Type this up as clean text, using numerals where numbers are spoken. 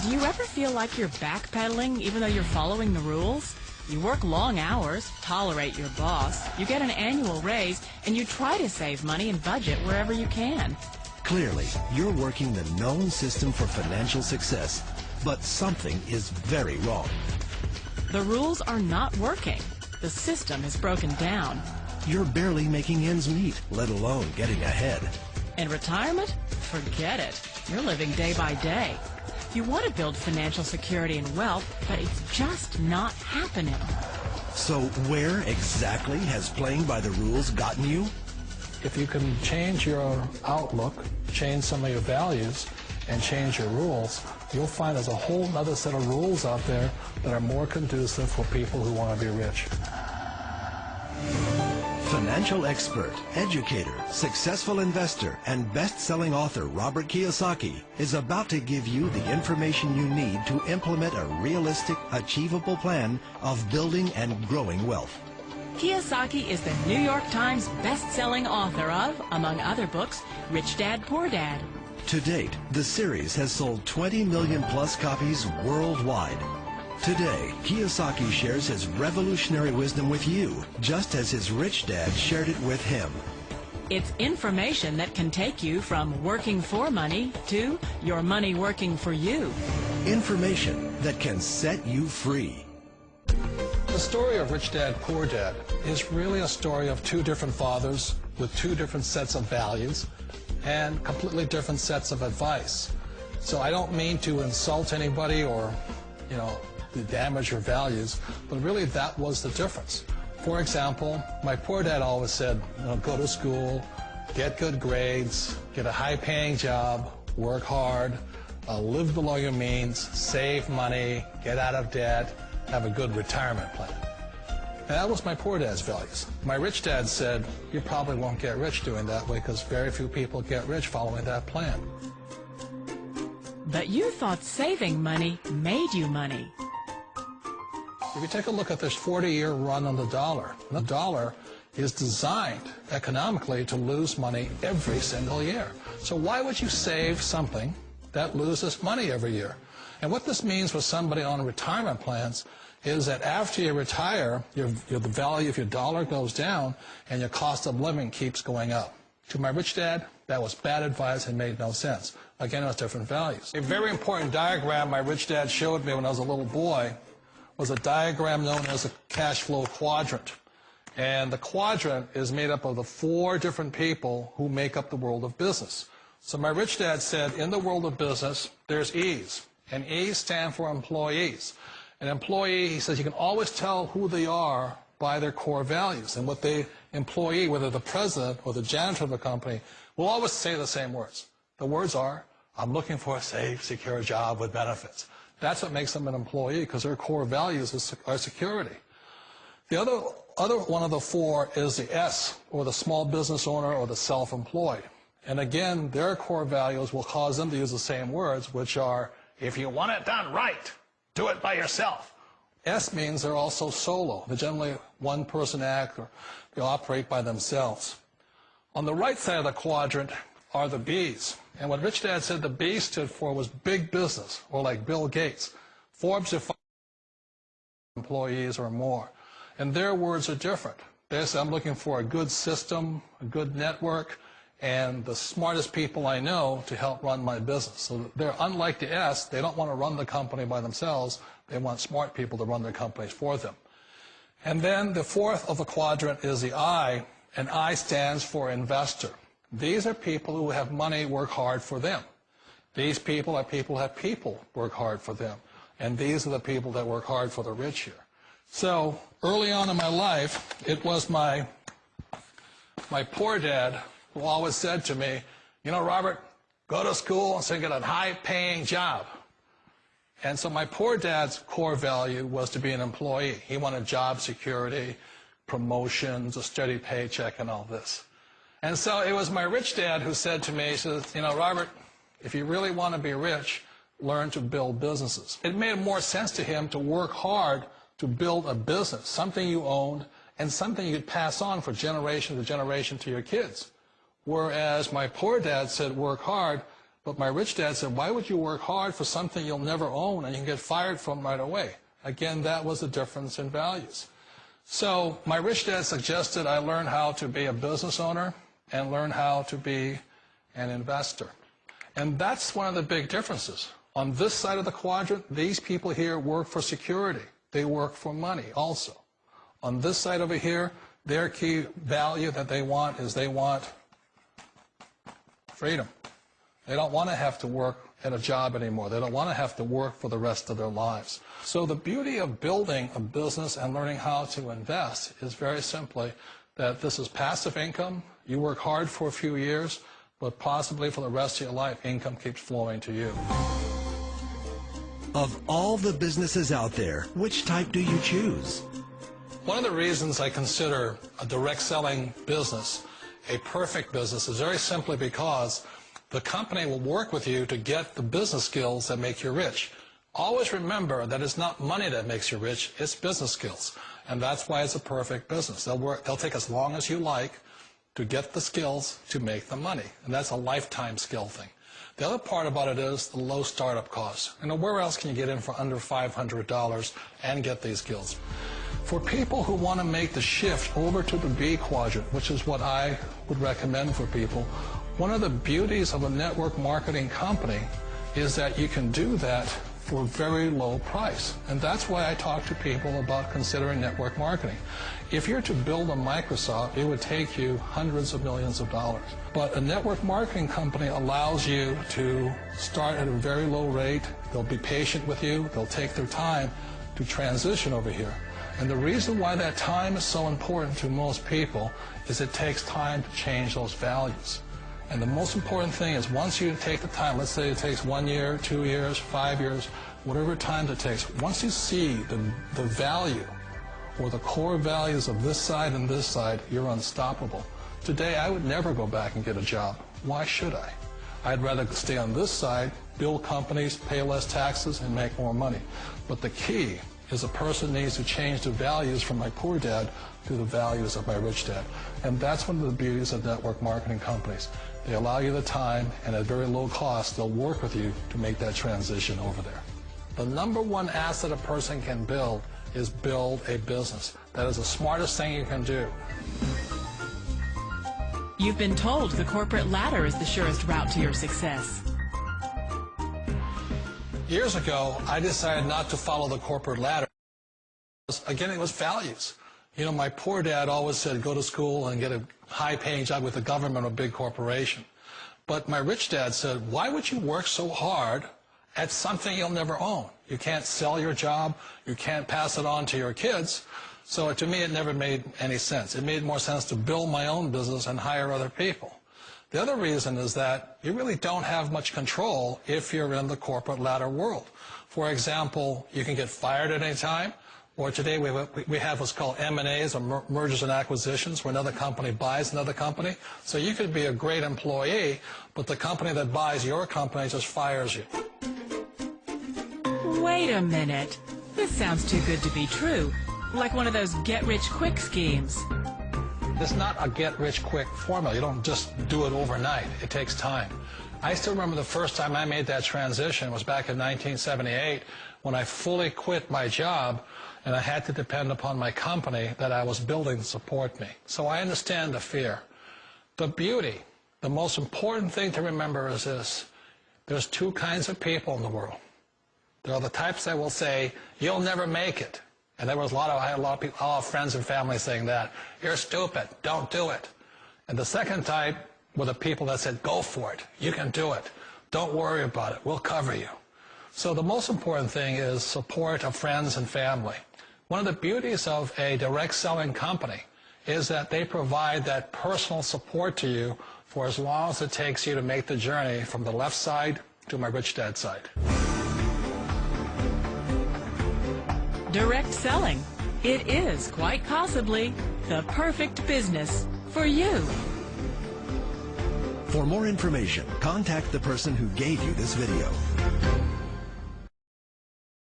Do you ever feel like you're backpedaling even though you're following the rules? You work long hours, tolerate your boss, you get an annual raise, and you try to save money and budget wherever you can. Clearly, you're working the known system for financial success, but something is very wrong. The rules are not working. The system is broken down. You're barely making ends meet, let alone getting ahead. In retirement? Forget it. You're living day by day. You want to build financial security and wealth, but it's just not happening. So where exactly has playing by the rules gotten you? If you can change your outlook, change some of your values, and change your rules, you'll find there's a whole other set of rules out there that are more conducive for people who want to be rich. Financial expert, educator, successful investor, and best-selling author Robert Kiyosaki is about to give you the information you need to implement a realistic, achievable plan of building and growing wealth. Kiyosaki is the New York Times best-selling author of, among other books, Rich Dad, Poor Dad. To date, the series has sold 20 million plus copies worldwide. Today, Kiyosaki shares his revolutionary wisdom with you, just as his rich dad shared it with him. It's information that can take you from working for money to your money working for you. Information that can set you free. The story of Rich Dad, Poor Dad is really a story of two different fathers with two different sets of values and completely different sets of advice. So I don't mean to insult anybody or, to damage your values, but really that was the difference. For example, my poor dad always said, go to school, get good grades, get a high-paying job, work hard, live below your means, save money, get out of debt, have a good retirement plan. And that was my poor dad's values. My rich dad said, you probably won't get rich doing that way because very few people get rich following that plan. But you thought saving money made you money. If you take a look at this 40-year run on the dollar is designed economically to lose money every single year. So why would you save something that loses money every year? And what this means for somebody on retirement plans is that after you retire, the value of your dollar goes down and your cost of living keeps going up. To my rich dad, that was bad advice and made no sense. Again, it was different values. A very important diagram my rich dad showed me when I was a little boy was a diagram known as a cash flow quadrant. And the quadrant is made up of the 4 different people who make up the world of business. So my rich dad said, in the world of business, there's E's. And E's stand for employees. An employee, he says, you can always tell who they are by their core values. And what the employee, whether the president or the janitor of the company, will always say the same words. The words are, I'm looking for a safe, secure job with benefits. That's what makes them an employee, because their core values are security. The other one of the 4 is the S, or the small business owner or the self-employed. And again, their core values will cause them to use the same words, which are, if you want it done right, do it by yourself. S means they're also solo. They're generally one-person act, or they operate by themselves. On the right side of the quadrant are the B's. And what Rich Dad said the B stood for was big business, or like Bill Gates. Forbes are 5 employees or more. And their words are different. They say, I'm looking for a good system, a good network, and the smartest people I know to help run my business. So they're unlike the S. They don't want to run the company by themselves. They want smart people to run their companies for them. And then the 4th of the quadrant is the I, and I stands for investor. These are people who have money work hard for them. These people are people who have people work hard for them. And these are the people that work hard for the rich here. So early on in my life, it was my poor dad who always said to me, Robert, go to school and so you get a high-paying job. And so my poor dad's core value was to be an employee. He wanted job security, promotions, a steady paycheck, and all this. And so it was my rich dad who said to me, he says, Robert, if you really want to be rich, learn to build businesses. It made more sense to him to work hard to build a business, something you owned and something you'd pass on for generation to generation to your kids. Whereas my poor dad said work hard, But my rich dad said, why would you work hard for something you'll never own and you can get fired from right away? Again, that was the difference in values. So my rich dad suggested I learn how to be a business owner and learn how to be an investor. And that's one of the big differences. On this side of the quadrant, these people here work for security. They work for money also. On this side over here, their key value that they want is they want freedom. They don't want to have to work at a job anymore. They don't want to have to work for the rest of their lives. So the beauty of building a business and learning how to invest is very simply that this is passive income. You work hard for a few years, but possibly for the rest of your life, income keeps flowing to you. Of all the businesses out there, which type do you choose? One of the reasons I consider a direct selling business a perfect business is very simply because the company will work with you to get the business skills that make you rich. Always remember that it's not money that makes you rich, it's business skills. And that's why it's a perfect business. They'll take as long as you like to get the skills to make the money. And that's a lifetime skill thing. The other part about it is the low startup costs. You know, where else can you get in for under $500 and get these skills? For people who want to make the shift over to the B quadrant, which is what I would recommend for people, one of the beauties of a network marketing company is that you can do that for a very low price. And that's why I talk to people about considering network marketing. If you're to build a Microsoft, it would take you hundreds of millions of dollars. But a network marketing company allows you to start at a very low rate. They'll be patient with you. They'll take their time to transition over here. And the reason why that time is so important to most people is it takes time to change those values. And the most important thing is once you take the time, let's say it takes 1 year, 2 years, 5 years, whatever time it takes, once you see the value or the core values of this side and this side, you're unstoppable. Today, I would never go back and get a job. Why should I? I'd rather stay on this side, build companies, pay less taxes, and make more money. But the key is a person needs to change the values from my poor dad to the values of my rich dad. And that's one of the beauties of network marketing companies. They allow you the time, and at very low cost, they'll work with you to make that transition over there. The number one asset a person can build is build a business. That is the smartest thing you can do. You've been told the corporate ladder is the surest route to your success. Years ago, I decided not to follow the corporate ladder. Again, it was values. You know, my poor dad always said, go to school and get a high-paying job with the government or a big corporation. But my rich dad said, why would you work so hard at something you'll never own? You can't sell your job. You can't pass it on to your kids. So to me, it never made any sense. It made more sense to build my own business and hire other people. The other reason is that you really don't have much control if you're in the corporate ladder world. For example, you can get fired at any time, or today we have what's called M&As, or mergers and acquisitions, where another company buys another company. So you could be a great employee, but the company that buys your company just fires you. Wait a minute. This sounds too good to be true. Like one of those get-rich-quick schemes. It's not a get-rich-quick formula. You don't just do it overnight. It takes time. I still remember the first time I made that transition was back in 1978 when I fully quit my job and I had to depend upon my company that I was building to support me. So I understand the fear. The beauty, the most important thing to remember is this. There's two kinds of people in the world. There are the types that will say, you'll never make it. And there was I had a lot of people, all friends and family saying that. You're stupid. Don't do it. And the second type were the people that said, go for it. You can do it. Don't worry about it. We'll cover you. So the most important thing is support of friends and family. One of the beauties of a direct selling company is that they provide that personal support to you for as long as it takes you to make the journey from the left side to my rich dad side. Direct selling. It is, quite possibly, the perfect business for you. For more information, contact the person who gave you this video.